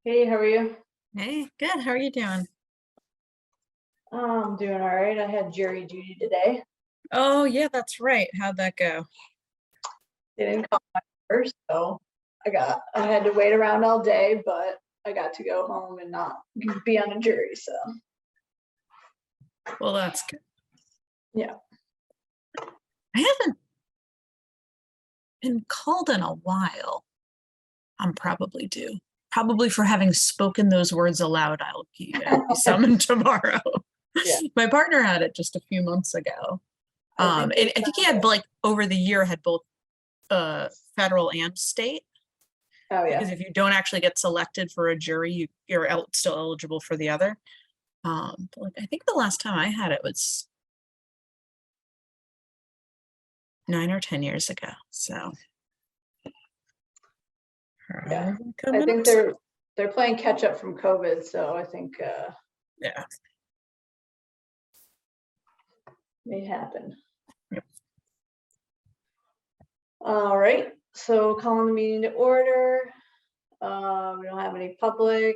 Hey, how are you? Hey, good. How are you doing? I'm doing all right. I had jury duty today. Oh, yeah, that's right. How'd that go? They didn't call my first, so I had to wait around all day, but I got to go home and not be on a jury. So Well, that's good. yeah. I haven't been called in a while. I'm probably due. Probably for having spoken those words aloud, I'll be summoned tomorrow. Yeah. My partner had it just a few months ago. I think And I think he had like over the year had both federal and state. oh Because yeah. if you don't actually get selected for a jury, you're still eligible for the other. But like I think the last time I had it was 9 or 10 years ago. So Yeah. I coming think up soon. they're playing catch up from COVID, so I think Yeah. may happen. Yep. All right. So calling the meeting to order. We don't have any public.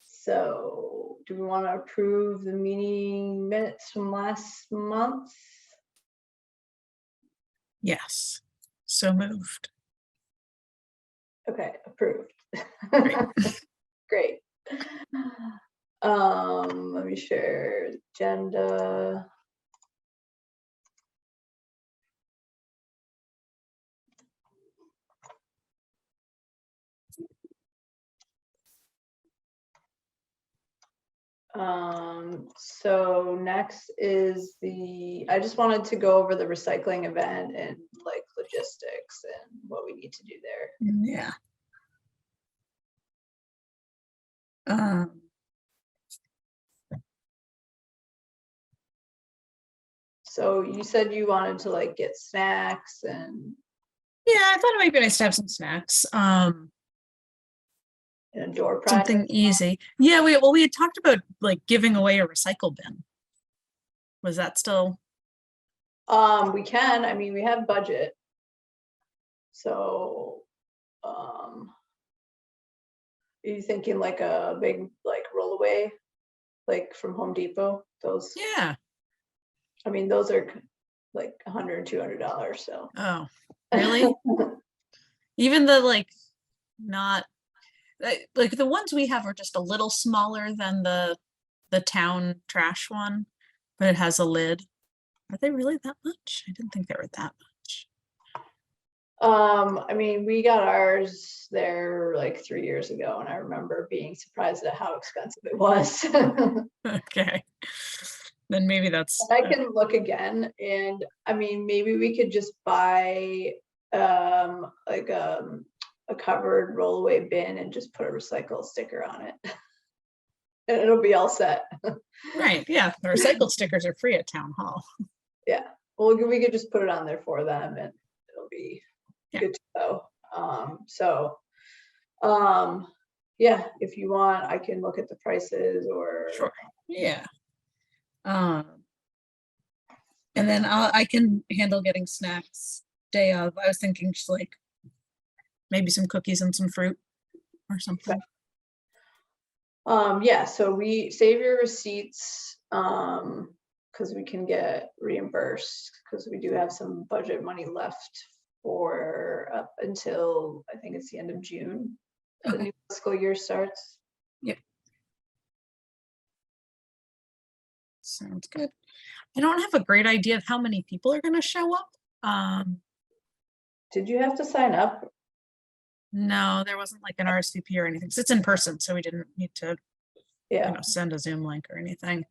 So do we want to approve the meeting minutes from last month? Yes. So moved. Okay, approved. Great. Great. Let me share agenda. So next is I just wanted to go over the recycling event and like logistics and what we need to do there. Yeah. Um, So you said you wanted to like get snacks and yeah, I thought it might be nice to have some snacks. a door prize. Something easy. Yeah, we had talked about like giving away a recycle bin. Was that still? We can, I mean, we have budget. So, are you thinking like a big like rollaway, like from Home Depot? Those, Yeah. I mean, those are like $100, $200. So, Oh, really? Even the like not like the ones we have are just a little smaller than the town trash one, but it has a lid. Are they really that much? I didn't think they were that much. I mean, we got ours there like 3 years ago, and I remember being surprised at how expensive it was. Okay. Then maybe that's I can look again, and I mean, maybe we could just buy like a covered rollaway bin and just put a recycle sticker on it. And it'll be all set. right. Yeah. The recycled stickers are free at town hall. Yeah. Well, we could just put it on there for them and it'll be Yeah. good to go. Yeah, if you want, I can look at the prices or Sure. Yeah. Um, and then I can handle getting snacks day of. I was thinking just like maybe some cookies and some fruit or something. yeah, so we save your receipts because we can get reimbursed because we do have some budget money left for up until I think it's the end of June. The new fiscal year starts. Yep. Sounds good. I don't have a great idea of how many people are going to show up. Did you have to sign up? No, there wasn't like an RSVP or anything. 'Cause it's in person, so we didn't need to, Yeah. send a Zoom link or anything.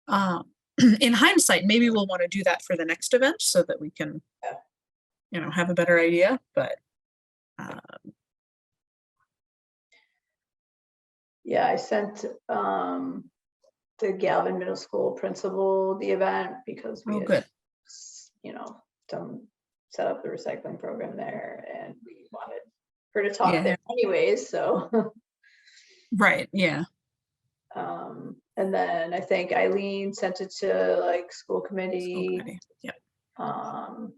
In hindsight, maybe we'll want to do that for the next event so that we can, have a better idea. But Yeah, I sent the Galvin Middle School principal the event because we had, good. set up the recycling program there, and we wanted her to talk Yeah. there anyways. So, Right. Yeah. and then I think Eileen sent it to like school committee. Yep. Um,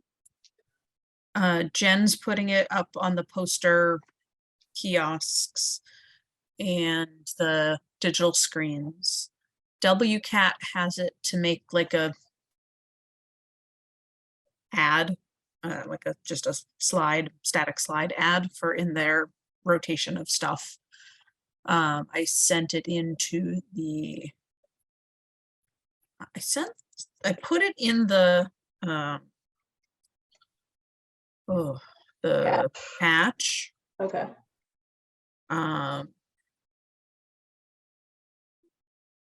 Jen's putting it up on the poster kiosks and the digital screens. WCAT has it to make like a ad, like just a static slide ad for in their rotation of stuff. I sent it into the, I put it in the, the patch. Okay.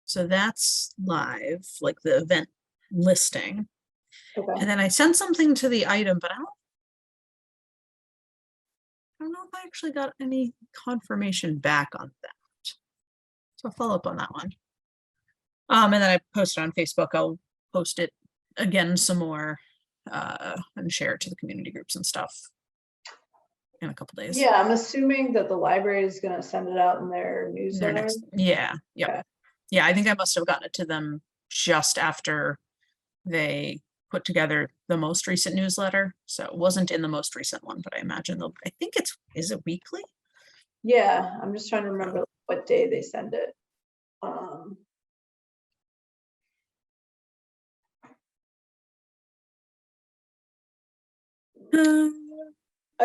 So that's live, like the event listing. Okay. And then I sent something to the item, but I don't know if I actually got any confirmation back on that. So I'll follow up on that one. And then I posted on Facebook. I'll post it again some more and share it to the community groups and stuff in a couple days. Yeah, I'm assuming that the library is going to send it out in their newsletter. Yeah. Okay. Yeah, I think I must have gotten it to them just after they put together the most recent newsletter. So it wasn't in the most recent one, but I imagine I think is it weekly? Yeah, I'm just trying to remember what day they send it. I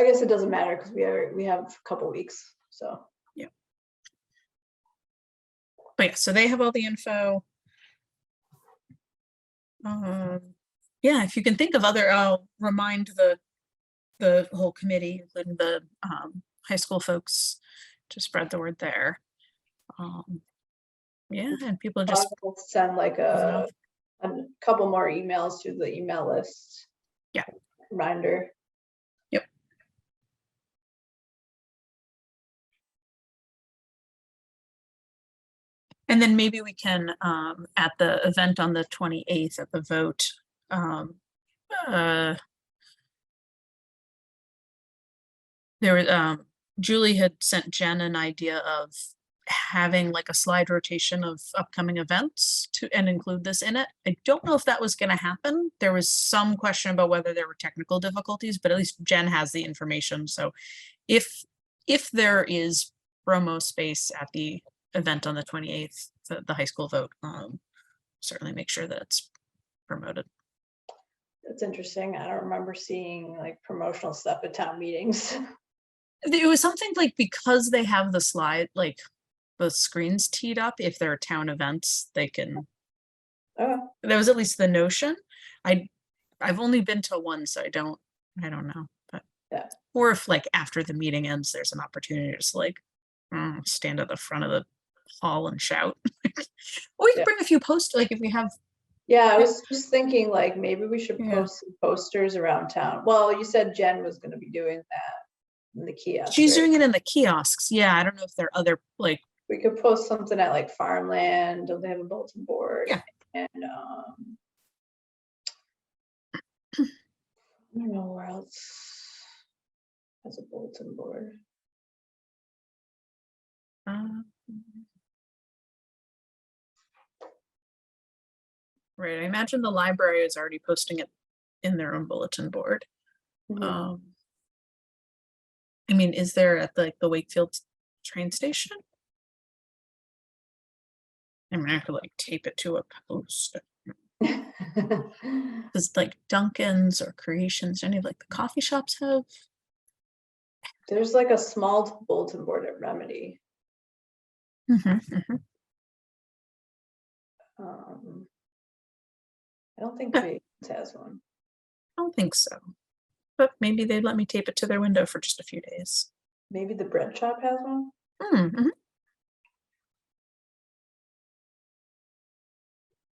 guess it doesn't matter because we have a couple weeks, so. Yeah. But yeah, so they have all the info. Yeah, if you can think of other, I'll remind the whole committee, including the high school folks, to spread the word there. Yeah, and people just I'll send like a couple more emails to the email list. Yeah. Reminder. Yep. And then maybe we can, at the event on the 28th at the vote, there was, Julie had sent Jen an idea of having like a slide rotation of upcoming events and include this in it. I don't know if that was going to happen. There was some question about whether there were technical difficulties, but at least Jen has the information. So if there is promo space at the event on the 28th, the high school vote, certainly make sure that it's promoted. That's interesting. I don't remember seeing like promotional stuff at town meetings. It was something like, because they have the slide, like the screens teed up, if there are town events, they can. Oh. That was at least the notion. I've only been to one, so I don't know. But yeah. Or if like after the meeting ends, there's an opportunity to just like stand at the front of the hall and shout. Or we can bring a few posters, like if we have. Yeah, I was just thinking like maybe we should post some posters around town. Well, you said Jen was going to be doing that in the kiosks. She's doing it in the kiosks. Yeah, I don't know if there are other like. We could post something at like Farmland. Don't they have a bulletin board? Yeah. And I don't know where else has a bulletin board. Right, I imagine the library is already posting it in their own bulletin board. Mm-hmm. I mean, is there at the Wakefield train station? I mean, I could like tape it to a post. Does like Dunkin's or Creations, any of like the coffee shops have? There's like a small bulletin board at Remedy. I don't think Creations has one. I don't think so, but maybe they'd let me tape it to their window for just a few days. Maybe the bread shop has one.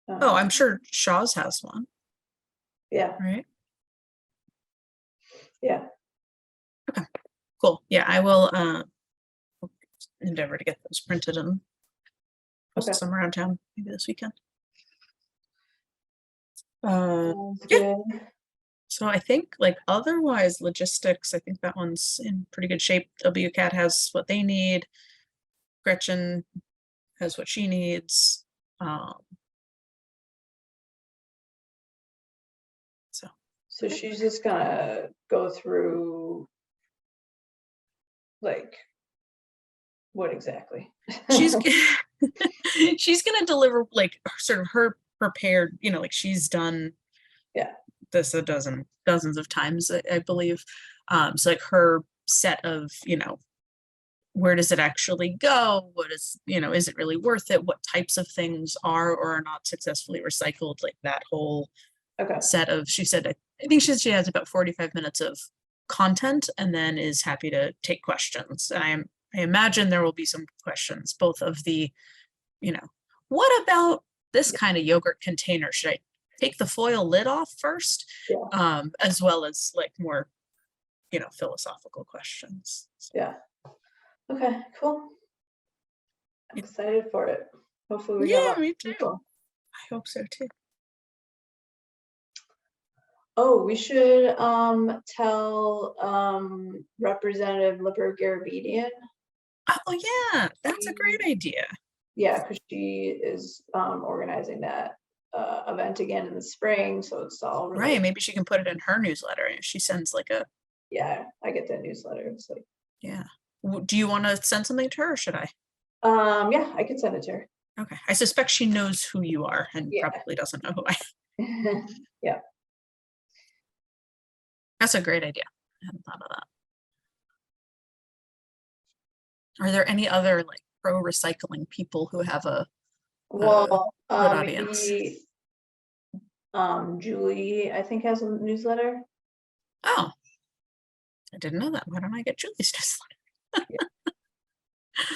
Oh, I'm sure Shaw's has one. Yeah. Right. Yeah. Okay. Cool. Yeah, I will endeavor to get those printed and post some around town maybe this weekend. Yeah. So I think like otherwise logistics, I think that one's in pretty good shape. WCAT has what they need. Gretchen has what she needs. So she's just gonna go through like What exactly? She's she's gonna deliver like sort of her prepared, like she's done Yeah. this dozens of times, I believe. So like her set of, where does it actually go? What is it really worth it? What types of things are or are not successfully recycled? Like that whole Okay. set of, she said, I think she has about 45 minutes of content and then is happy to take questions. And I imagine there will be some questions, both of the, what about this kind of yogurt container? Should I take the foil lid off first? Yeah. As well as like more, philosophical questions. So, Yeah. Okay, cool. I'm excited for it. Hopefully we yeah, have me too. people. I hope so too. Oh, we should tell Representative Liberto Garabedian. Oh yeah, that's a great idea. Yeah, because she is organizing that event again in the spring, so it's all really, Right, maybe she can put it in her newsletter and she sends like a, yeah, I get that newsletter. It's like, yeah. Do you want to send something to her or should I? yeah, I could send it to her. Okay, I suspect she knows who you are and Yeah. probably doesn't know who I am. Yeah. That's a great idea. I hadn't thought of that. Are there any other like pro recycling people who have a Well, good audience? maybe Julie, I think, has a newsletter. Oh, I didn't know that. Why don't I get Julie's newsletter?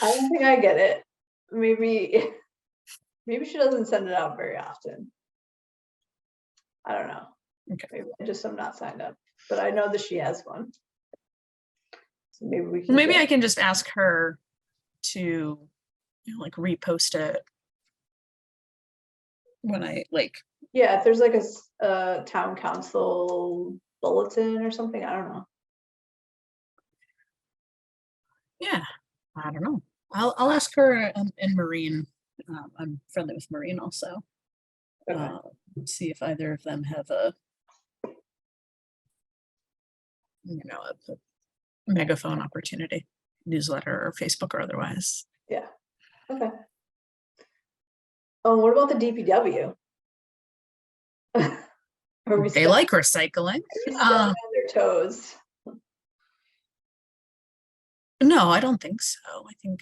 I don't think I get it. Maybe she doesn't send it out very often. I don't know. Okay. Maybe I just am not signed up, but I know that she has one. So maybe we can. Maybe I can just ask her to, like repost it when I like. Yeah, if there's like a town council bulletin or something, I don't know. Yeah, I don't know. I'll ask her and Maureen. I'm friendly with Maureen also. Okay. See if either of them have a megaphone opportunity, newsletter or Facebook or otherwise. Yeah. Okay. Oh, what about the DPW? They like recycling. On their toes. No, I don't think so. I think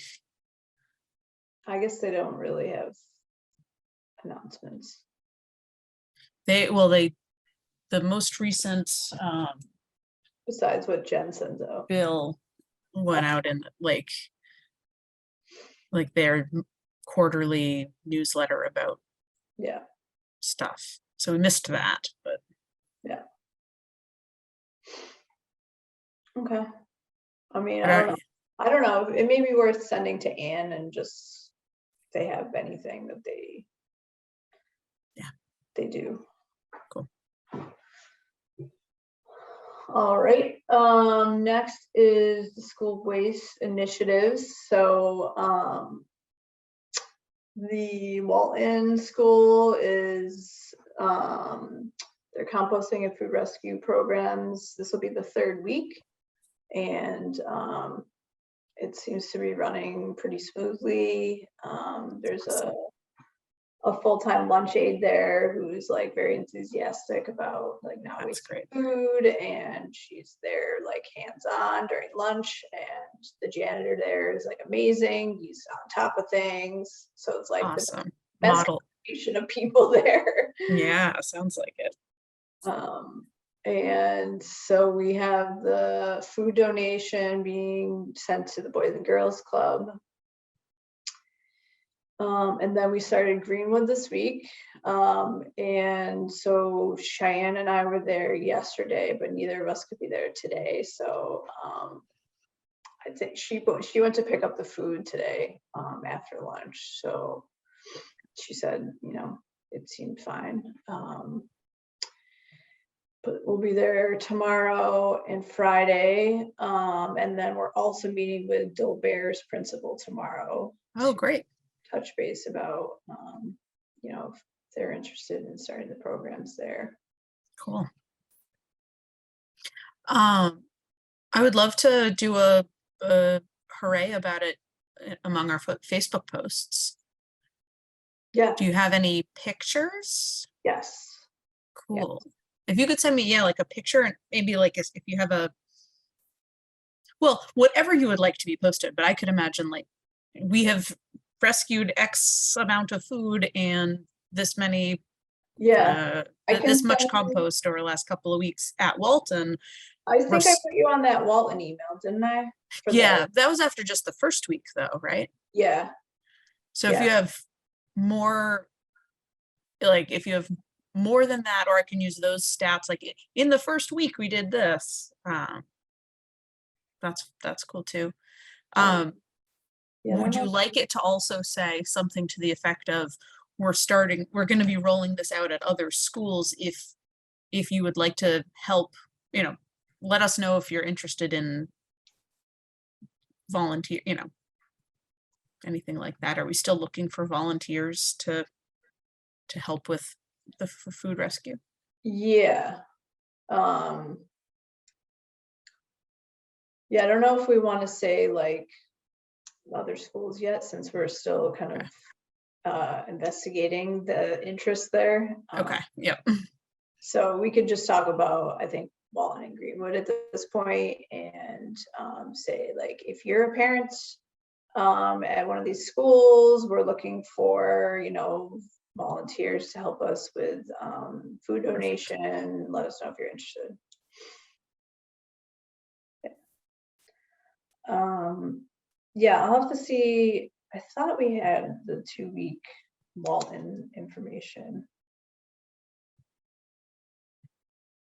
I guess they don't really have announcements. the most recent Besides what Jen sends out. bill went out in like their quarterly newsletter about stuff. So we missed that, but yeah. Okay. I mean, but I don't know. It may be worth sending to Ann and just if they have anything that they do. Cool. All right. Next is the school waste initiatives. So the Walton School is their composting and food rescue programs. This will be the third week, and it seems to be running pretty smoothly. There's a full-time lunch aide there who's like very enthusiastic about like not wasting food, and she's there like hands-on during lunch, and the janitor there is like amazing. He's on top of things, so it's like awesome. The best model of people there. Yeah, sounds like it. And so we have the food donation being sent to the Boys and Girls Club. And then we started Greenwood this week. And so Cheyenne and I were there yesterday, but neither of us could be there today. So I think she went to pick up the food today after lunch. So she said, it seemed fine. But we'll be there tomorrow and Friday. And then we're also meeting with Dilbert's principal tomorrow. Oh, great. Touch base about, if they're interested in starting the programs there. Cool. I would love to do a hooray about it among our Facebook posts. Yeah, Do you have any pictures? yes. Yeah. Cool. If you could send me, yeah, like a picture, and maybe like if you have well, whatever you would like to be posted, but I could imagine like we have rescued X amount of food and this many Yeah, I can this much send, compost over the last couple of weeks at Walton. I We're think I put you on that Walton email, didn't I? For yeah, that was after just the first week though, right? Yeah, So if you yeah, have more, like if you have more than that, or I can use those stats, like in the first week we did this. That's cool too. yeah, that Would you might- like it to also say something to the effect of we're going to be rolling this out at other schools if you would like to help, let us know if you're interested in volunteer, anything like that. Are we still looking for volunteers to help with the food rescue? Yeah. Yeah, I don't know if we want to say like other schools yet, since we're still kind of investigating the interest there. Okay, yep. So we could just talk about, I think, Walton and Greenwood at this point, and say like, if you're a parent at one of these schools, we're looking for, volunteers to help us with food donation. Let us know if you're interested. Yeah, I'll have to see. I thought we had the 2-week Walton information,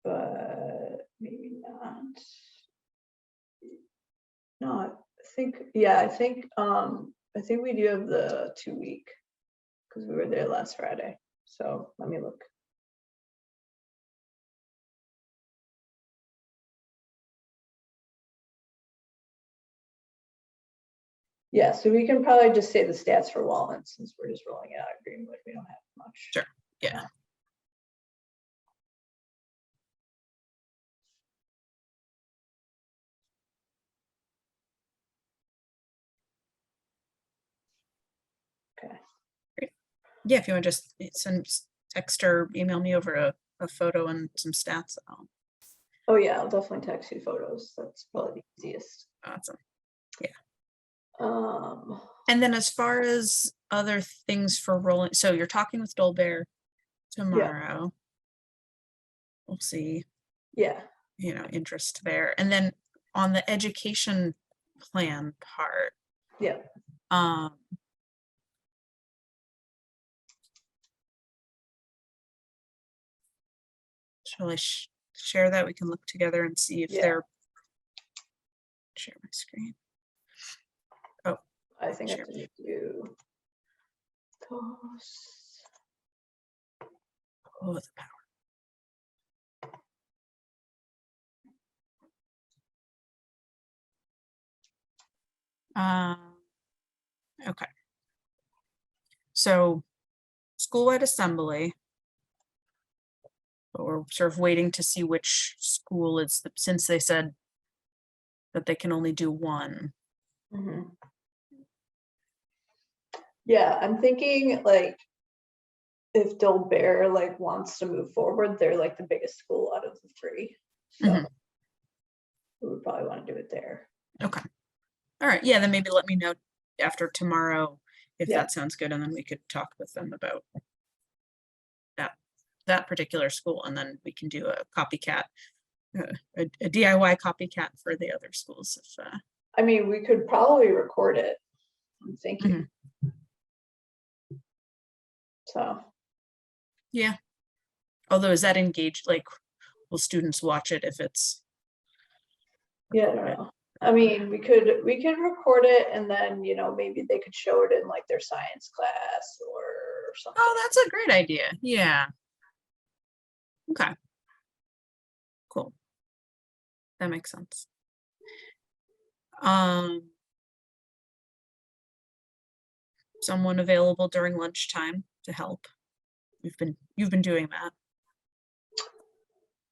but maybe not. No, I think, yeah, I think we do have the 2-week because we were there last Friday. So let me look. Yeah, so we can probably just say the stats for Walton since we're just rolling it out at Greenwood. We don't have much. Sure. Yeah. Okay. Great. Yeah, if you want to just send text or email me over a photo and some stats. Oh yeah, I'll definitely text you photos. That's probably the easiest. Awesome. And then as far as other things for rolling, so you're talking with Dolbear tomorrow. We'll see, Yeah. interest there. And then on the education plan part, Yeah. Shall I share that? We can look together and see if they're, share my screen. Oh, I think I sure. have to do posts. Oh, the power. Okay. So school-wide assembly, but we're sort of waiting to see which school it's since they said that they can only do one. Mm-hmm. Yeah, I'm thinking like if Dolbear like wants to move forward, they're like the biggest school out of the 3. So we would probably want to do it there. Okay. All right. Yeah, then maybe let me know after tomorrow if that sounds good, and then we could talk with them about that particular school, and then we can do a copycat, a DIY copycat for the other schools. If I mean, we could probably record it, I'm thinking. So yeah. Although, is that engaged? Like, will students watch it if it's? yeah, I don't know. I mean, we could record it, and then maybe they could show it in like their science class or something. Oh, that's a great idea. Yeah. Okay. Cool. That makes sense. Someone available during lunchtime to help. You've been doing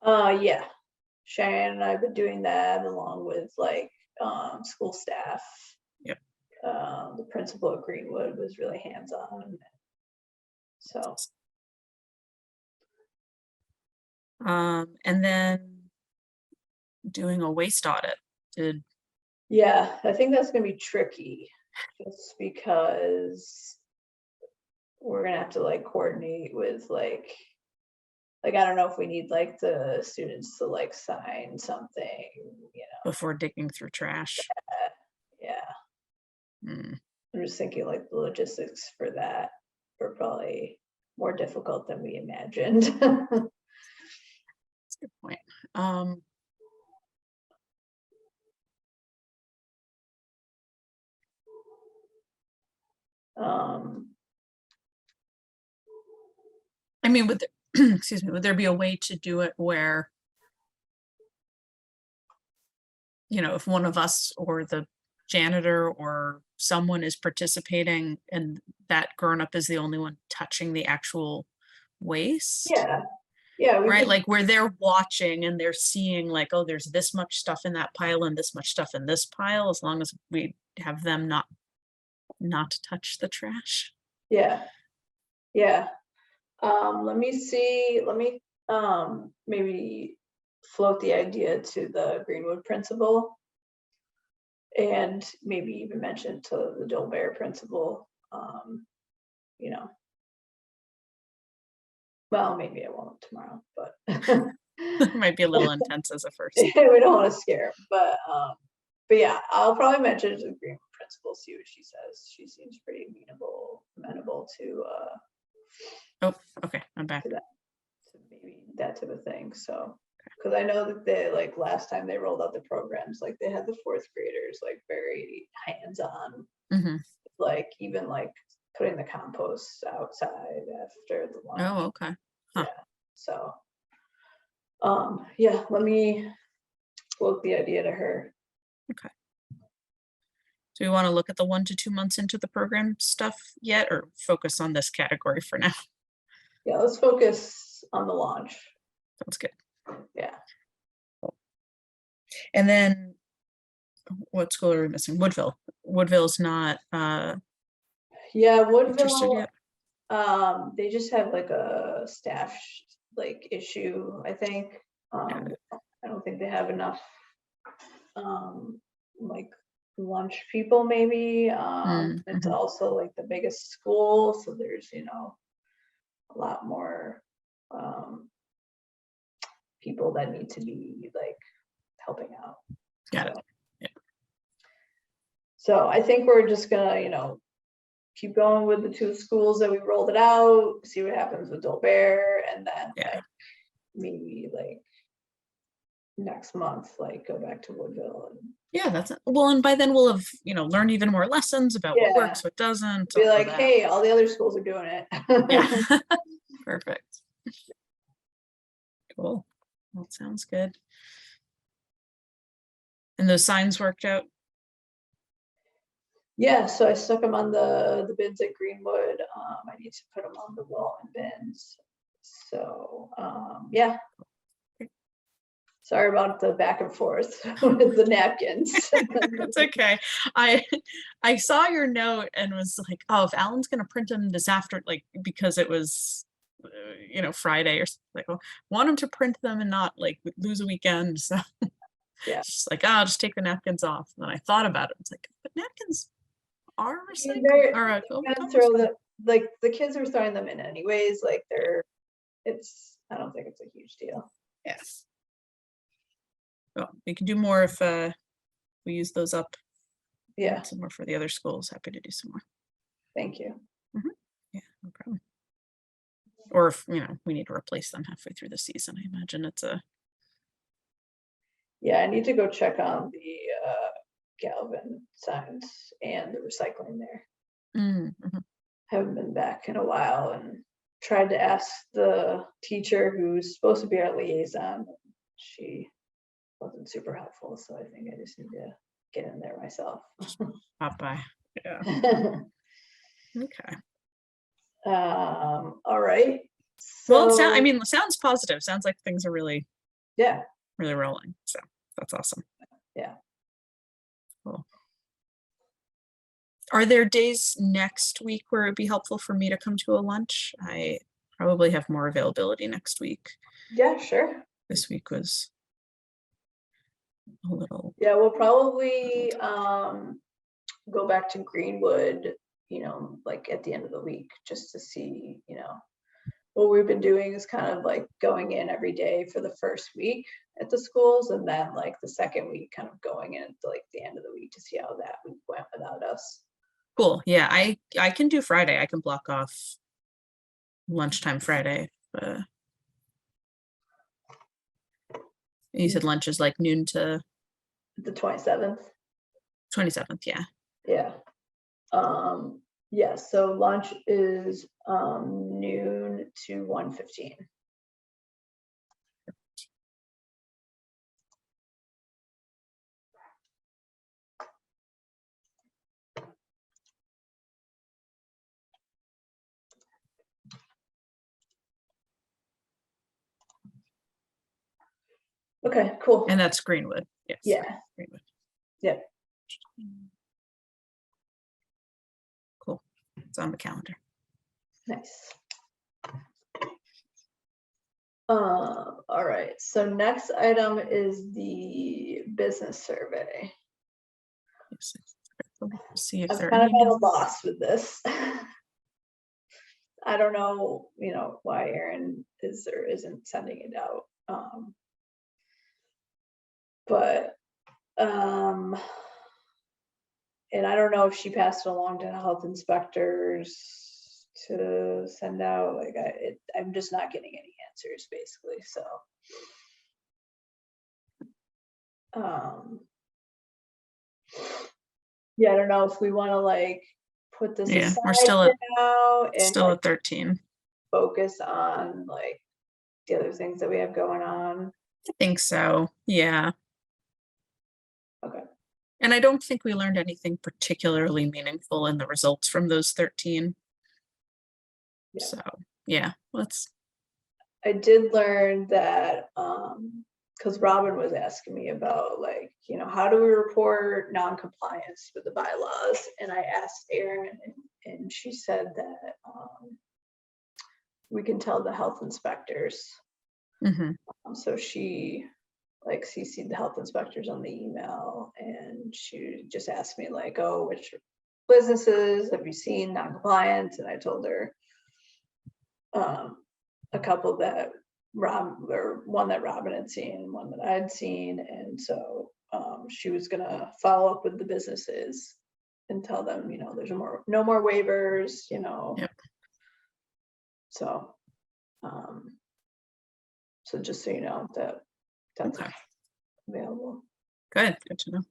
that. Yeah. Cheyenne and I've been doing that along with like school staff. Yep. the principal at Greenwood was really hands-on. So. And then doing a waste audit. Yeah, I think that's gonna be tricky, just because we're gonna have to like coordinate with like I don't know if we need like the students to like sign something, Before digging through trash. Yeah. Mm. I'm just thinking like the logistics for that are probably more difficult than we imagined. That's a good point. I mean, would there, excuse me, would there be a way to do it where, if one of us or the janitor or someone is participating and that grown-up is the only one touching the actual waste? Yeah, we right? could, Like where they're watching and they're seeing like, oh, there's this much stuff in that pile and this much stuff in this pile, as long as we have them not touch the trash. yeah. Let me maybe float the idea to the Greenwood principal, and maybe even mention to the Dolbear principal. Well, maybe I won't tomorrow, but It might be a little intense as a first. we don't want to scare him, but yeah, I'll probably mention it to the Greenwood principal, see what she says. She seems pretty amenable to Oh, okay, I'm back. to maybe that type of thing. So, because I know that they like last time they rolled out the programs, like they had the fourth graders like very hands-on, like even like putting the compost outside after the lunch. Oh, okay. Huh. Yeah. So, yeah, let me float the idea to her. Okay. Do we want to look at the 1 to 2 months into the program stuff yet, or focus on this category for now? Yeah, let's focus on the launch. Sounds good. Yeah. Cool. And then what school are we missing? Woodville. Woodville's not Yeah, interested Woodville. yet. They just have like a staff like issue, I think. I don't think they have enough like lunch people maybe. It's also like the biggest school, so there's a lot more people that need to be like helping out. Got it. Yeah. So I think we're just gonna keep going with the 2 schools that we rolled it out, see what happens with Dolbear, and then like maybe like next month like go back to Woodville. And yeah, that's it. Well, and by then we'll have learned even more lessons about what works, what doesn't. Be like, hey, all the other schools are doing it. Yeah. Perfect. Cool. Well, sounds good. And those signs worked out? Yeah, so I stuck them on the bins at Greenwood. I need to put them on the wall and bins. So yeah. Sorry about the back and forth with the napkins. It's okay. I saw your note and was like, oh, if Alan's gonna print them this after, like, because it was Friday or something, like, well, want him to print them and not like lose a weekend. So yeah, just like, I'll just take the napkins off. And then I thought about it. It's like, but napkins are recycled. All right, like the kids are throwing them in anyways. Like I don't think it's a huge deal. Yes. Well, we can do more if we use those up. Yeah. Some more for the other schools. Happy to do some more. Thank you. Yeah, no problem. Or if we need to replace them halfway through the season, I imagine it's a. Yeah, I need to go check on the Galvin signs and the recycling there. Haven't been back in a while and tried to ask the teacher who's supposed to be our liaison. She wasn't super helpful, so I think I just need to get in there myself. Pop by. Yeah. Okay. All right. Well, it sounds positive. Sounds like things are really rolling. So that's awesome. Yeah. Cool. Are there days next week where it'd be helpful for me to come to a lunch? I probably have more availability next week. Yeah, sure. This week was a little, Yeah, we'll probably go back to Greenwood, like at the end of the week, just to see, what we've been doing is kind of like going in every day for the first week at the schools, and then like the second week kind of going in at like the end of the week to see how that week went without us. cool. Yeah, I can do Friday. I can block off lunchtime Friday. You said lunch is like noon to The 27th. 27th. Yeah. Yeah. Yeah, so lunch is noon to 1:15. Okay, cool. And that's Greenwood. Yes. Yeah. Greenwood. Yep. Cool. It's on the calendar. Nice. All right, so next item is the business survey. Yes. See if I'm there are kind of any at a loss with this. I don't know, why Erin is or isn't sending it out. But and I don't know if she passed it along to health inspectors to send out. Like I'm just not getting any answers, basically. So, yeah, I don't know if we want to like put this Yeah, aside we're still for at now and still like, at 13. focus on like the other things that we have going on. I think so. Yeah. Okay. And I don't think we learned anything particularly meaningful in the results from those 13. Yeah. So yeah, let's. I did learn that because Robin was asking me about like, how do we report non-compliance with the bylaws? And I asked Erin, and she said that we can tell the health inspectors. So she like CC'd the health inspectors on the email, and she just asked me like, oh, which businesses have you seen non-compliance? And I told her a couple that one that Robin had seen, one that I had seen, and so she was gonna follow up with the businesses and tell them, there's no more waivers, Yep. So, so just so you know that's Okay. available. Good to know.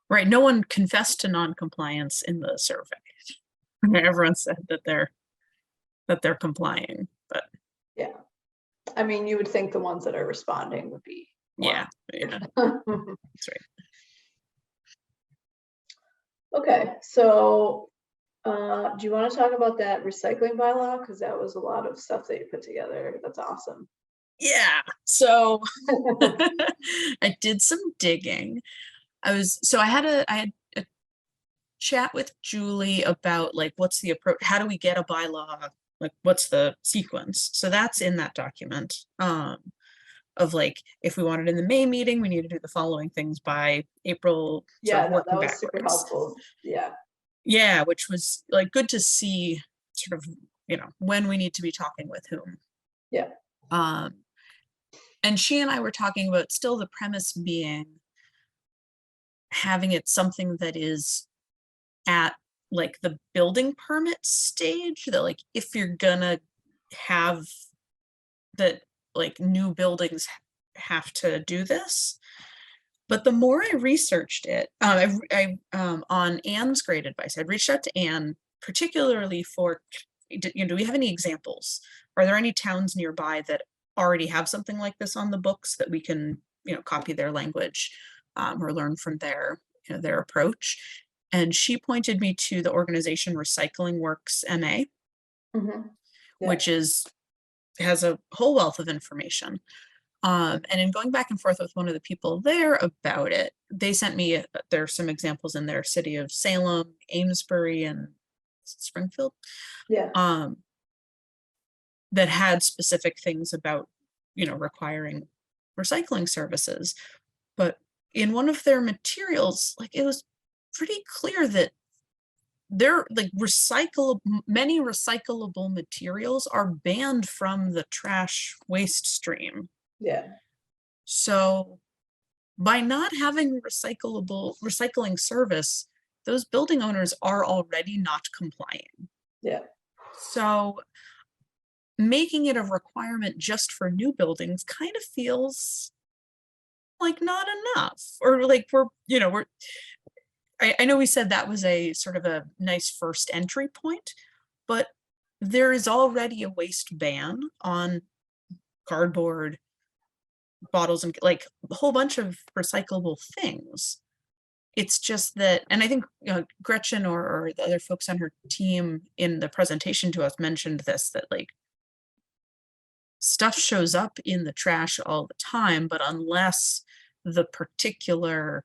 Right, no one confessed to non-compliance in the survey. Everyone said that they're complying, but yeah, I mean, you would think the ones that are responding would be yeah. That's right. Okay, so do you want to talk about that recycling bylaw? Because that was a lot of stuff that you put together. That's awesome. Yeah, so I did some digging. I had a chat with Julie about like what's the approach, how do we get a bylaw, like what's the sequence. So that's in that document of like, if we want it in the May meeting, we need to do the following things by April. Yeah, no, that was super helpful. Yeah, which was like good to see sort of, when we need to be talking with whom. Yeah. And she and I were talking about still the premise being having it something that is at like the building permit stage, that like if you're gonna have that, like new buildings have to do this. But the more I researched it, on Ann's great advice, I'd reached out to Ann particularly for, do we have any examples? Are there any towns nearby that already have something like this on the books that we can, copy their language or learn from their approach? And she pointed me to the organization Recycling Works MA, Yeah. which has a whole wealth of information. And in going back and forth with one of the people there about it, they sent me, there's some examples in their city of Salem, Amesbury, and Springfield, Yeah, that had specific things about, requiring recycling services. But in one of their materials, like, it was pretty clear that they're like many recyclable materials are banned from the trash waste stream. yeah, So by not having recycling service, those building owners are already not complying. yeah, So making it a requirement just for new buildings kind of feels like not enough, or like I know we said that was a sort of a nice first entry point, but there is already a waste ban on cardboard, bottles, and like a whole bunch of recyclable things. It's just that, and I think Gretchen or the other folks on her team in the presentation to us mentioned this, that like stuff shows up in the trash all the time, but unless the particular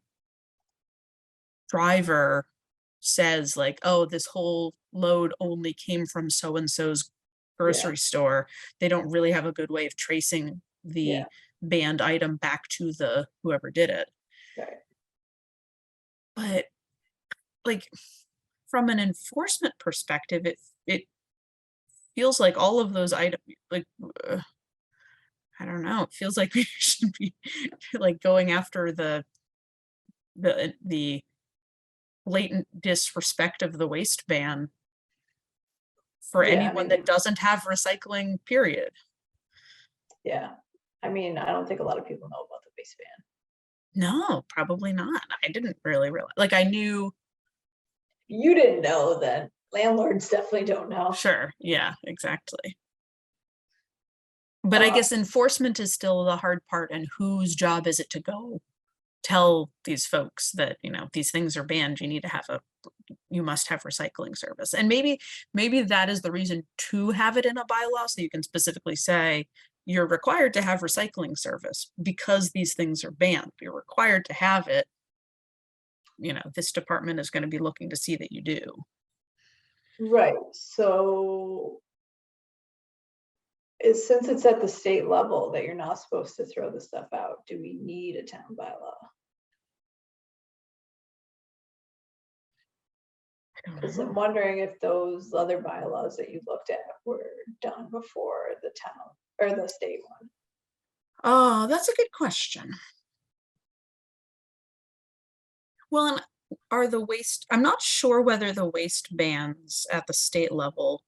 driver says like, oh, this whole load only came from so-and-so's grocery store, they don't really have a good way of tracing the yeah, banned item back to the whoever did it. right. But like, from an enforcement perspective, it feels like all of those items, like, I don't know, it feels like we should be like going after the blatant disrespect of the waste ban for Yeah, I anyone mean, that doesn't have recycling, period. yeah, I mean, I don't think a lot of people know about the waste ban. No, probably not. I didn't really realize, like, I knew. You didn't know, then landlords definitely don't know. Sure, yeah, exactly. But I guess enforcement is still the hard part, and whose job is it to go tell these folks that, these things are banned, you must have recycling service. And maybe that is the reason to have it in a bylaw, so you can specifically say you're required to have recycling service because these things are banned. You're required to have it. This department is going to be looking to see that you do. Right, so since it's at the state level that you're not supposed to throw the stuff out, do we need a town bylaw? Because I'm wondering if those other bylaws that you looked at were done before the town or the state one. Oh, that's a good question. Well, and I'm not sure whether the waste bans at the state level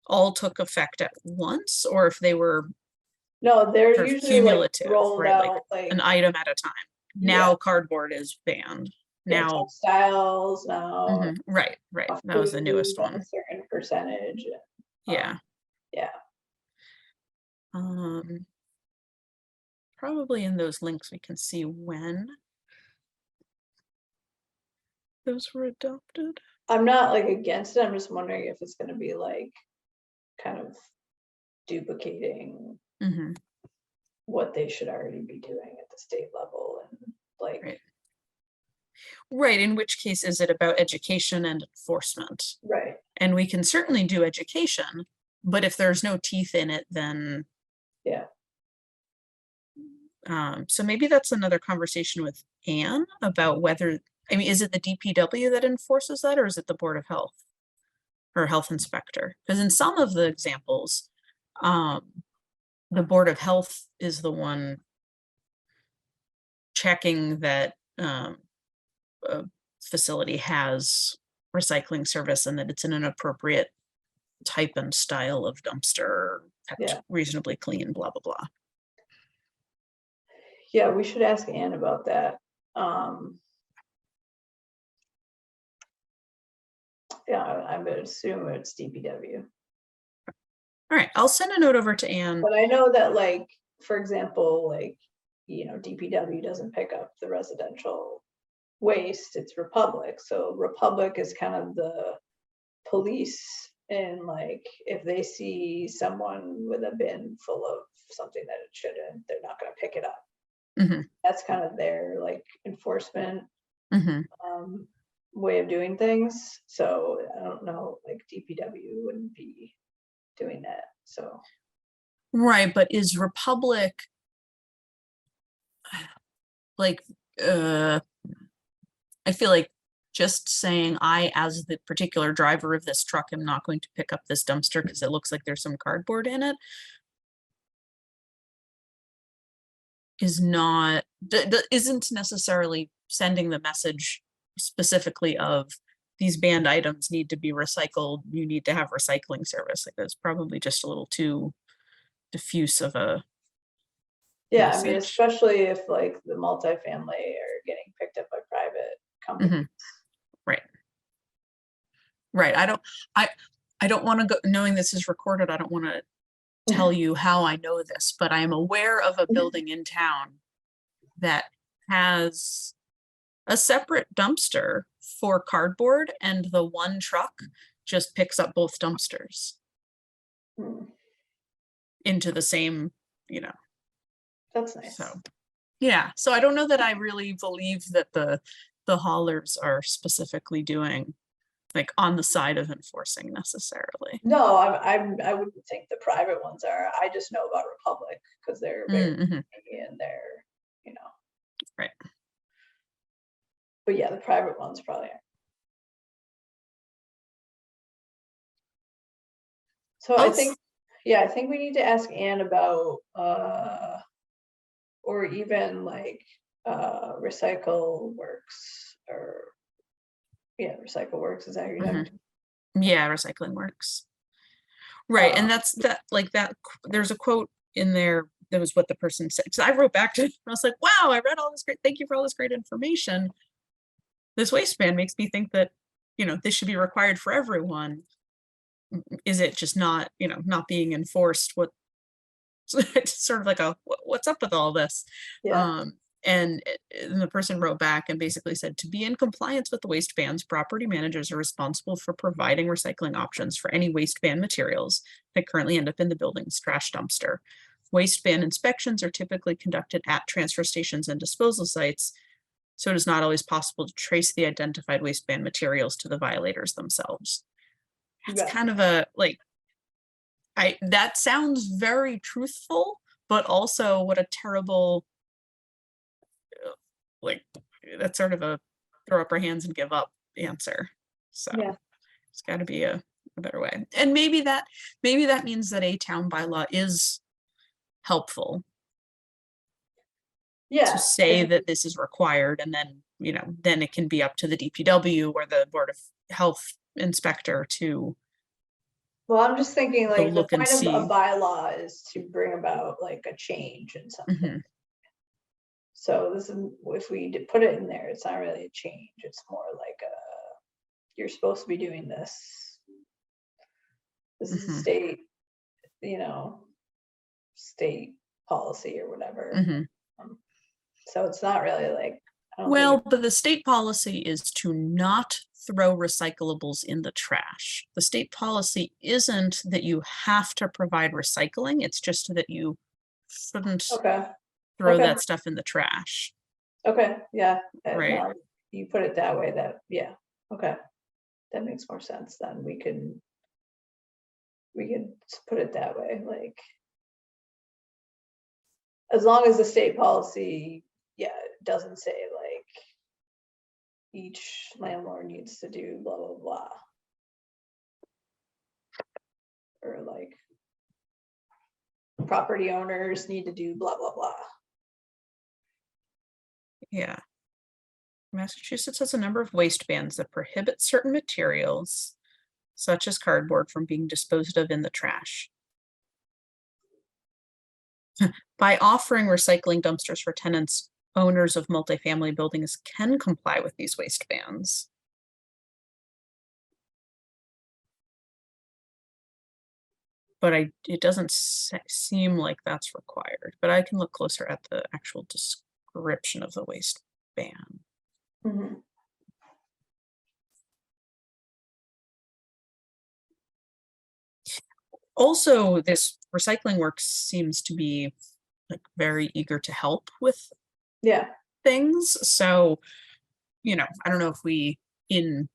all took effect at once, or if they were No, they're sort of usually like cumulative, rolled right? Like out, like an item at a time. Now cardboard is banned. Now textiles, now right. That was the newest food at one. a certain percentage. Yeah. Yeah. Probably in those links we can see when those were adopted. I'm not like against it. I'm just wondering if it's going to be like kind of duplicating what they should already be doing at the state level, and like right. In which case, is it about education and enforcement? Right. And we can certainly do education, but if there's no teeth in it, then yeah. So maybe that's another conversation with Anne about whether, is it the DPW that enforces that, or is it the Board of Health or health inspector? Because in some of the examples, the Board of Health is the one checking that a facility has recycling service and that it's in an appropriate type and style of dumpster, kept reasonably clean, blah, blah, blah. Yeah, we should ask Anne about that. Yeah, I would assume it's DPW. All right, I'll send a note over to Anne. But I know that, like, for example, like, DPW doesn't pick up the residential waste, it's Republic. So Republic is kind of the police And like, if they see someone with a bin full of something that it shouldn't, they're not gonna pick it up. Mhm. That's kind of their like enforcement Mhm. way of doing things. So I don't know, like DPW wouldn't be doing that. So Right, but is Republic like, I feel like just saying I, as the particular driver of this truck, am not going to pick up this dumpster because it looks like there's some cardboard in it is not, isn't necessarily sending the message specifically of these banned items need to be recycled, you need to have recycling service. Like that's probably just a little too diffuse of a yeah, I mean, message. especially if like the multifamily are getting picked up by private companies. Right. Right. I don't want to go, knowing this is recorded, I don't want to tell you how I know this, but I am aware of a building in town that has a separate dumpster for cardboard, and the one truck just picks up both dumpsters Hmm, into the same, you know, that's nice. so yeah. So I don't know that I really believe that the haulers are specifically doing like on the side of enforcing necessarily. No, I wouldn't think the private ones are. I just know about Republic because they're very Mm-hmm. big and they're, you know. Right. But yeah, the private ones probably aren't. So I think, yeah, I think we need to ask Anne about or even like Recycle Works or yeah, Recycle Works, is that your name? Yeah, recycling works. Right, and Uh, that's that like that there's a quote in there that was what the person said. So I wrote back to I was like, wow, I read all this great, thank you for all this great information. This waistband makes me think that, you know, this should be required for everyone. Is it just not, you know, not being enforced? What it's sort of like a what's up with all this? yeah, Um, and the person wrote back and basically said, to be in compliance with the waste bans, property managers are responsible for providing recycling options for any waste ban materials that currently end up in the building's trash dumpster. Waste ban inspections are typically conducted at transfer stations and disposal sites, so it is not always possible to trace the identified waste ban materials to the violators themselves. That's yeah, kind of a like, that sounds very truthful, but also what a terrible, like, that's sort of a throw up our hands and give up answer. So yeah, it's got to be a better way. And maybe that means that a town bylaw is helpful to yeah. say that this is required, and then, you know, then it can be up to the DPW or the Board of Health inspector to Well, I'm just thinking like the look and point of a see. bylaw is to bring about like a change in something. Mhm. So this is, if we put it in there, it's not really a change. It's more like a, you're supposed to be doing this. This is a Mhm. state, you know, state policy or whatever. Mhm. So it's not really like, I don't think, Well, but the state policy is to not throw recyclables in the trash. The state policy isn't that you have to provide recycling, it's just that you shouldn't okay, throw okay, that stuff in the trash, okay, yeah. right? Now you put it that way, that, yeah, okay. That makes more sense then. We could put it that way, like, as long as the state policy, yeah, it doesn't say like each landlord needs to do blah, blah, blah. Or like property owners need to do blah, blah, blah. Yeah. Massachusetts has a number of waste bans that prohibit certain materials, such as cardboard, from being disposed of in the trash. By offering recycling dumpsters for tenants, owners of multifamily buildings can comply with these waste bans. But it doesn't seem like that's required, but I can look closer at the actual description of the waste ban. Mhm. Also, this recycling works seems to be like very eager to help with Yeah, things. So, I don't know if we, in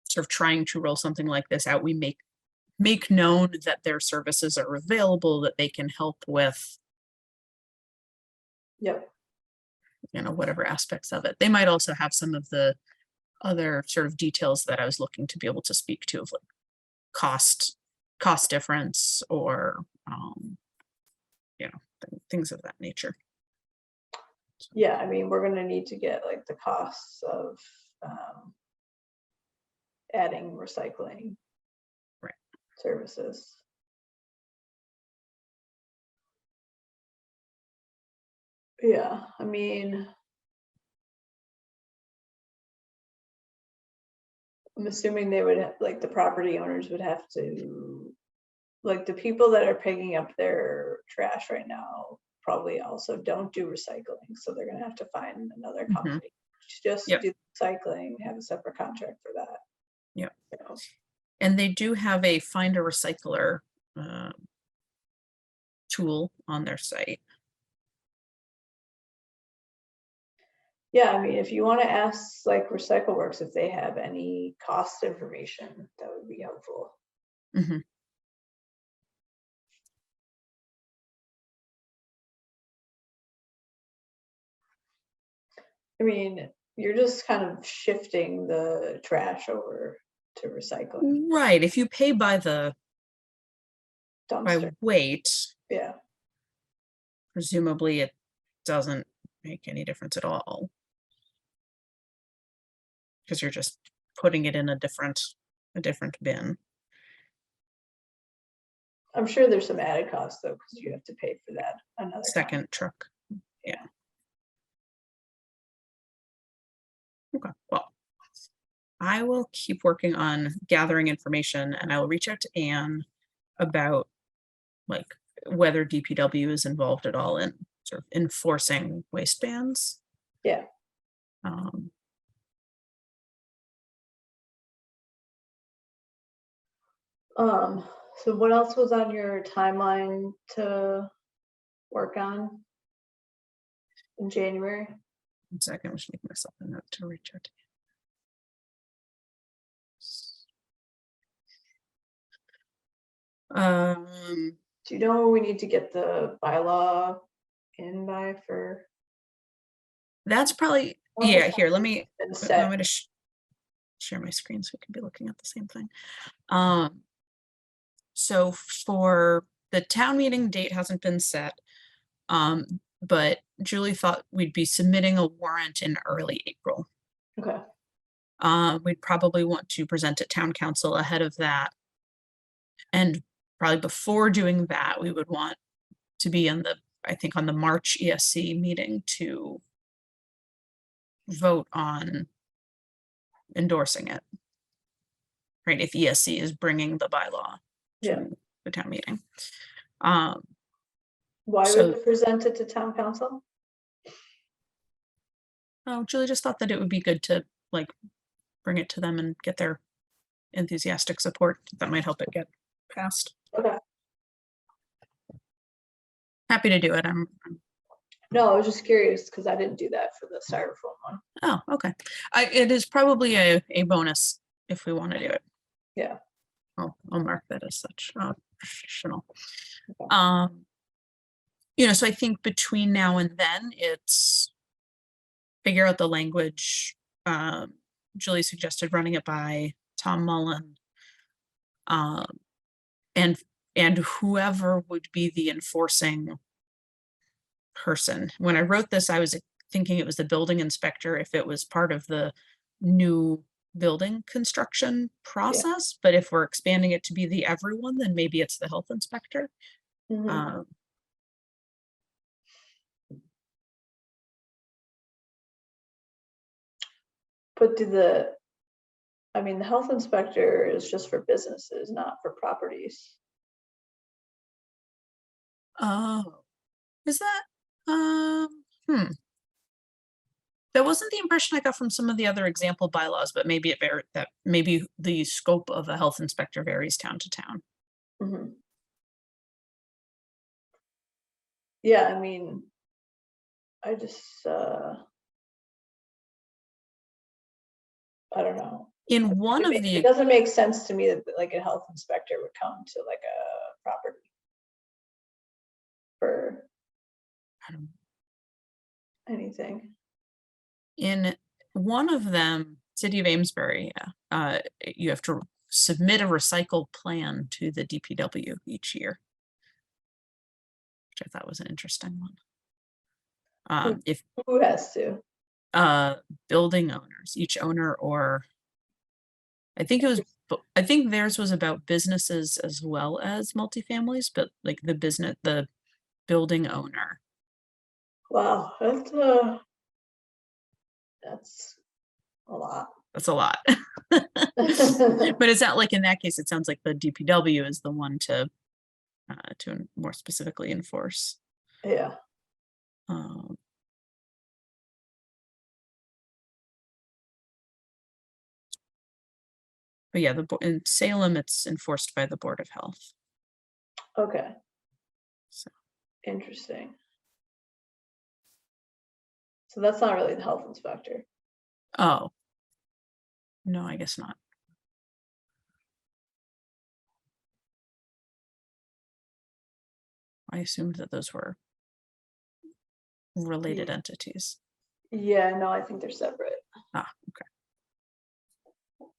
sort of trying to roll something like this out, we make known that their services are available, that they can help with, yep, whatever aspects of it. They might also have some of the other sort of details that I was looking to be able to speak to, of like cost difference, or things of that nature. yeah, I mean, we're gonna need to get like the costs of adding recycling Right. services. Yeah, I mean, I'm assuming they would like the property owners would have to, like the people that are picking up their trash right now probably also don't do recycling, so they're gonna have to find another company to just Yep. do recycling, have a separate contract for that. Yep. You know? And they do have a find a recycler tool on their site. Yeah, I mean, if you want to ask like Recycle Works if they have any cost information, that would be helpful. Mhm. I mean, you're just kind of shifting the trash over to recycling Right. If you pay by dumpster. weight, Yeah, presumably it doesn't make any difference at all, because you're just putting it in a different bin. I'm sure there's some added cost though, because you have to pay for that another Second truck. Yeah. Okay. Well, I will keep working on gathering information, and I will reach out to Anne about like whether DPW is involved at all in sort of enforcing waste bans. Yeah. Um, So what else was on your timeline to work on in January? 1 second, I should make myself a note to reach out to Anne. Do you know we need to get the bylaw in by for? That's probably, Oh, yeah, it's here, let me been want set. me to share my screen so we can be looking at the same thing. So for the town meeting date hasn't been set, but Julie thought we'd be submitting a warrant in early April. Okay. We'd probably want to present at town council ahead of that. And probably before doing that, we would want to be on the March ESC meeting to vote on endorsing it. Right, if ESC is bringing the bylaw Yeah. to the town meeting. Why So- would you present it to town council? Oh, Julie just thought that it would be good to like bring it to them and get their enthusiastic support. That might help it get passed. Okay. Happy to do it. No, I was just curious because I didn't do that for the styrofoam one. Oh, okay. It is probably a bonus if we want to do it. Yeah. I'll mark that as such. Professional. Okay. So I think between now and then, it's figure out the language. Julie suggested running it by Tom Mullen. And whoever would be the enforcing person. When I wrote this, I was thinking it was the building inspector if it was part of the new building construction process. But if we're expanding it to be the everyone, then maybe it's the health inspector. Mhm. But the health inspector is just for businesses, not for properties. Oh, is that? That wasn't the impression I got from some of the other example bylaws, but maybe maybe the scope of a health inspector varies town to town. Mhm. Yeah, I mean, I just, I don't know. In one of It the, doesn't make sense to me that like a health inspector would come to like a property for I don't- anything. in one of them, City of Amesbury, you have to submit a recycle plan to the DPW each year, which I thought was an interesting one. If Who has to? building owners, each owner, or I think it was, I think theirs was about businesses as well as multifamilies, but like the building owner. Wow, that's a lot. That's a lot. But it's not like in that case, it sounds like the DPW is the one to more specifically enforce. Yeah. Um, but yeah, in Salem, it's enforced by the Board of Health. Okay. So Interesting. So that's not really the health inspector. oh no, I guess not. I assumed that those were related entities. Yeah, no, I think they're separate. Ah, okay.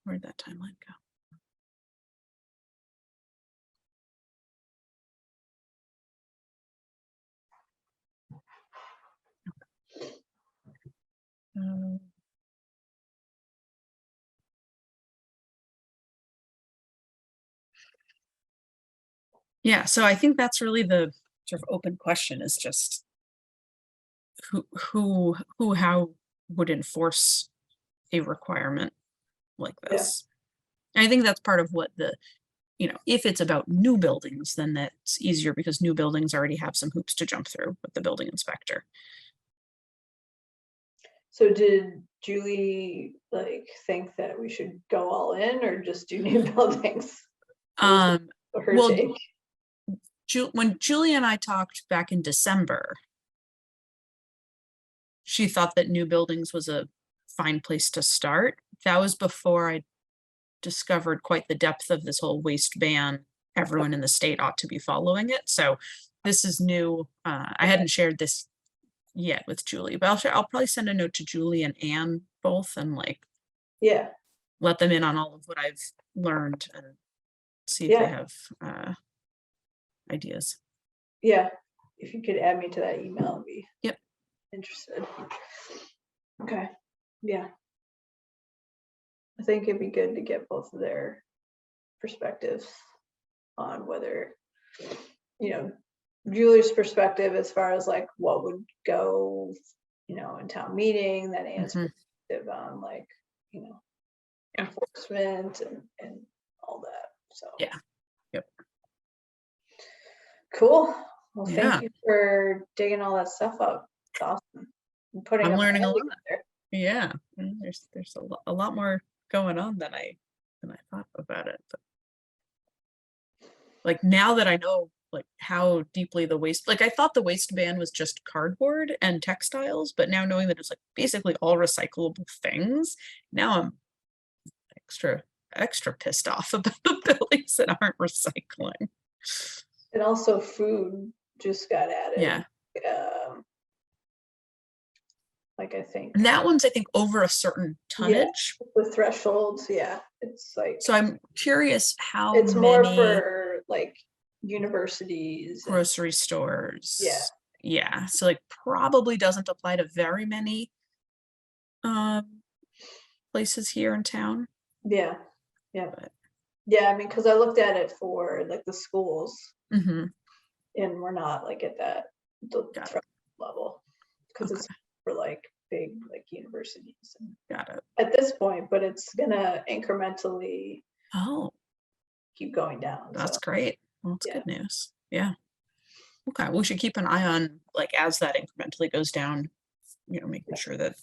Where'd that timeline go? Yeah, so I think that's really the sort of open question, is just how would enforce a requirement like Yeah. this. And I think that's part of what if it's about new buildings, then that's easier because new buildings already have some hoops to jump through with the building inspector. So did Julie like think that we should go all in or just do new buildings? Her Well, take. when Julie and I talked back in December, she thought that new buildings was a fine place to start. That was before I discovered quite the depth of this whole waste ban. Everyone in the state ought to be following it. So this is new. I hadn't shared this yet with Julie, but I'll probably send a note to Julian and Ann both and Yeah. let them in on all of what I've learned and see if Yeah. they have ideas. Yeah. If you could add me to that email, I'd be Yep. interested. Okay. Yeah. I think it'd be good to get both of their perspectives on whether, Julie's perspective as far as like what would go, in town meeting, then Ann's Mhm. perspective on like, enforcement and all that. So Yeah. Yep. Cool. Well, Yeah. thank you for digging all that stuff up. It's awesome. And putting I'm up learning a everything lot. there. Yeah. There's a lot more going on than I thought about it. But like now that I know like how deeply the waste, like I thought the waste ban was just cardboard and textiles, but now knowing that it's like basically all recyclable things, now I'm extra pissed off about the buildings that aren't recycling. And also food just got added. Yeah. Like I think And that one's I think over a certain tonnage. the thresholds, yeah. It's like So I'm curious how it's more many for like universities and grocery stores. Yeah. Yeah. So like probably doesn't apply to very many places here in town. yeah. Yeah. But Yeah, I mean, because I looked at it for like the schools mhm. and we're not like at the Got it. threshold level because it's Okay. for like big like universities and Got it. at this point, but it's gonna incrementally Oh, keep going down. that's So great. Well, that's Yeah. good news. Yeah. Okay. We should keep an eye on like as that incrementally goes down, making sure that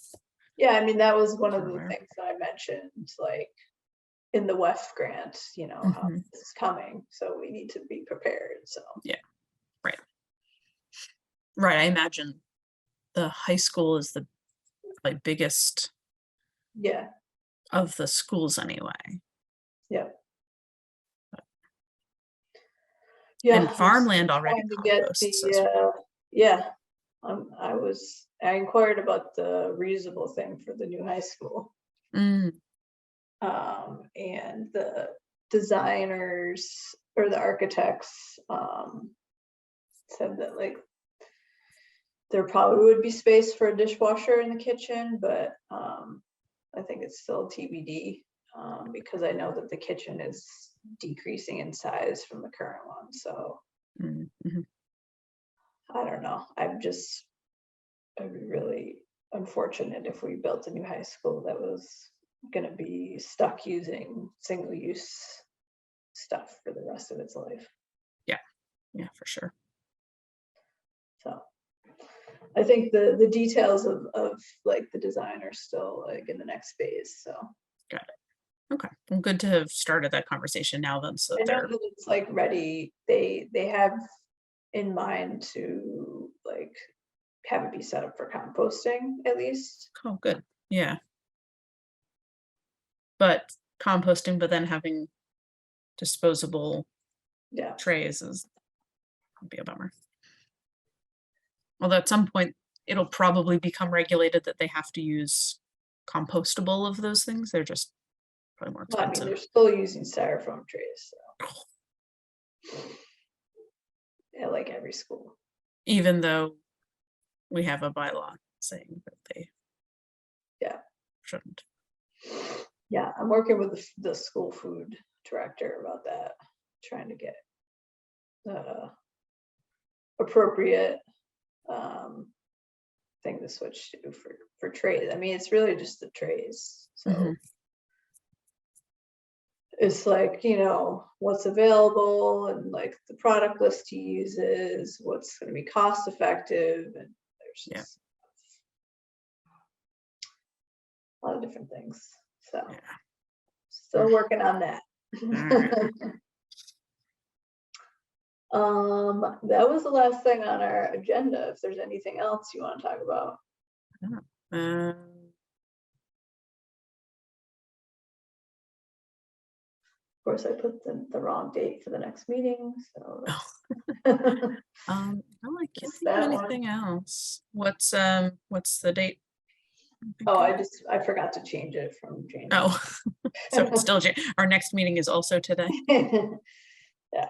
yeah, I mean, that was one of We're the aware. things that I mentioned, like in the WEF grant, you know, how Mhm. this is coming, so we need to be prepared, so. Right, I imagine the high school is the like biggest Yeah, of the schools anyway. yeah. And Yeah, I'm still farmland already trying to get composts as well. the, yeah, I inquired about the reusable thing for the new high school. Mm, And the designers or the architects, said that like there probably would be space for a dishwasher in the kitchen, but, I think it's still TBD, because I know that the kitchen is decreasing in size from the current one, so mhm. I don't know. I'd be really unfortunate if we built a new high school that was gonna be stuck using single-use stuff for the rest of its life. Yeah, for sure. So I think the details of like the design are still like in the next phase, so. Got it. Okay. Well, good to have started that conversation now then, so I that know they're that it's like ready, they have in mind to like have it be set up for composting at least. oh, good. Yeah. But composting, but then having disposable Yeah, trays is would be a bummer. Although at some point it'll probably become regulated that they have to use compostable of those things. They're just probably more well, I mean, they're expensive. still using styrofoam trays, so at like every school. Even though we have a bylaw saying that they Yeah. shouldn't. Yeah, I'm working with the school food director about that, trying to get appropriate thing to switch to for trays. I mean, it's really just the trays. So Mhm. it's like, you know, what's available and like the product list he uses, what's going to be cost effective, and there's Yeah. just a lot of different things. So Yeah. still working on that. Alright. That was the last thing on our agenda. If there's anything else you want to talk about. Um, Of course, I put the wrong date for the next meeting, so oh, that's no, I can't think of that one. anything else. What's the date? I'm Oh, thinking? I forgot to change it from January. Oh, so it's still our next meeting is also today. Yeah.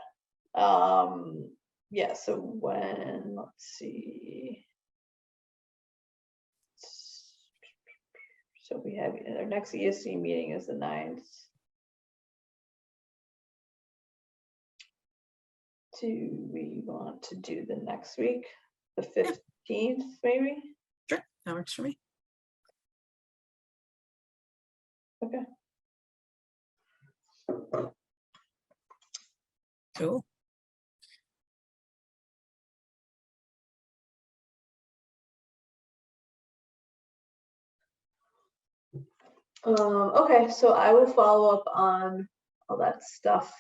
Yeah, so when, let's see. So we have our next ESC meeting is the 9th. Do we want to do the next week, the 15th, maybe? Sure, that works for me. Okay. Cool. Okay, so I will follow up on all that stuff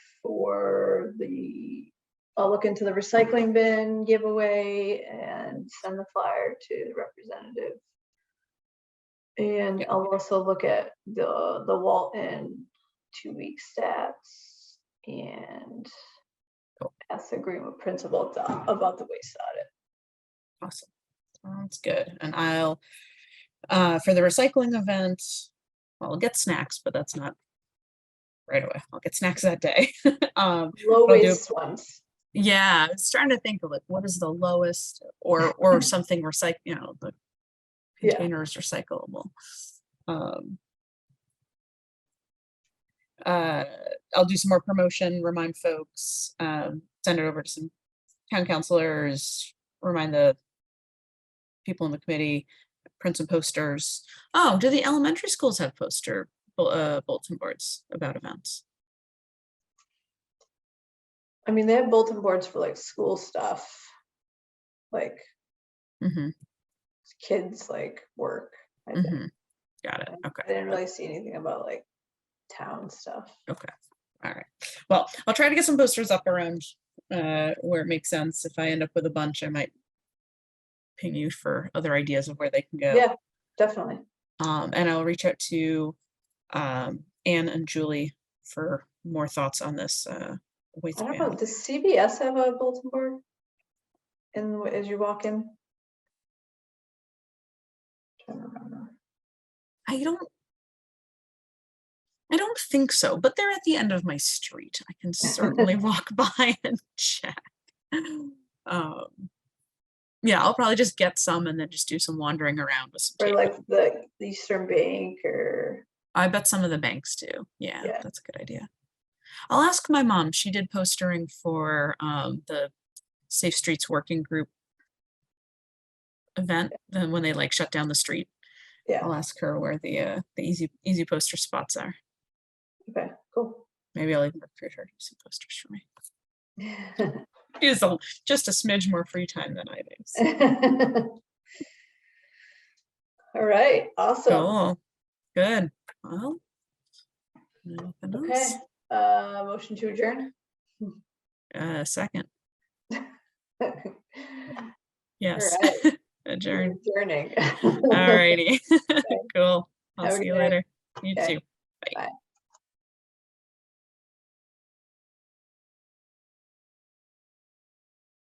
I'll look into the recycling bin giveaway and send the flyer to the representative. And Yeah. I'll also look at the Walton 2-week stats and Cool. ask the Greenwood principal about the waste audit. Awesome. Sounds good. And I'll for the recycling event, well, I'll get snacks, but that's not right away. I'll get snacks that day. Low But I'll do, waste ones. yeah, I was trying to think of like what is the lowest or something recycle, you know, the Yeah. container is recyclable. I'll do some more promotion, remind folks, send it over to some town councilors, remind the people in the committee, print some posters. Oh, do the elementary schools have bulletin boards about events? I mean, they have bulletin boards for like school stuff, like Mm-hmm. kids like work. I think. Mm-hmm. Got it. Okay. I didn't really see anything about like town stuff. Okay. All right. Well, I'll try to get some posters up around where it makes sense. If I end up with a bunch, I might ping you for other ideas of where they can go. Yeah, definitely. And I'll reach out to Anne and Julie for more thoughts on this waste I don't know, ban. does CVS have a bulletin board as you walk in? Trying to remember. I don't think so, but they're at the end of my street. I can certainly walk by and check. Yeah, I'll probably just get some and then just do some wandering around with some Or tape. like the Eastern Bank, or I bet some of the banks do. Yeah, Yeah. that's a good idea. I'll ask my mom. She did postering for the Safe Streets Working Group event, then when they like shut down the street. yeah, I'll ask her where the easy poster spots are. okay, cool. Maybe I'll even recruit her to do some posters for me. She has just a smidge more free time than I do. So. All right, awesome. Cool. Good. Well, nothing Okay, else. motion to adjourn. Second. All Yes. right, Adjourn. adjourning. All righty. Cool. I'll Have a see good you night. later. You Okay. too.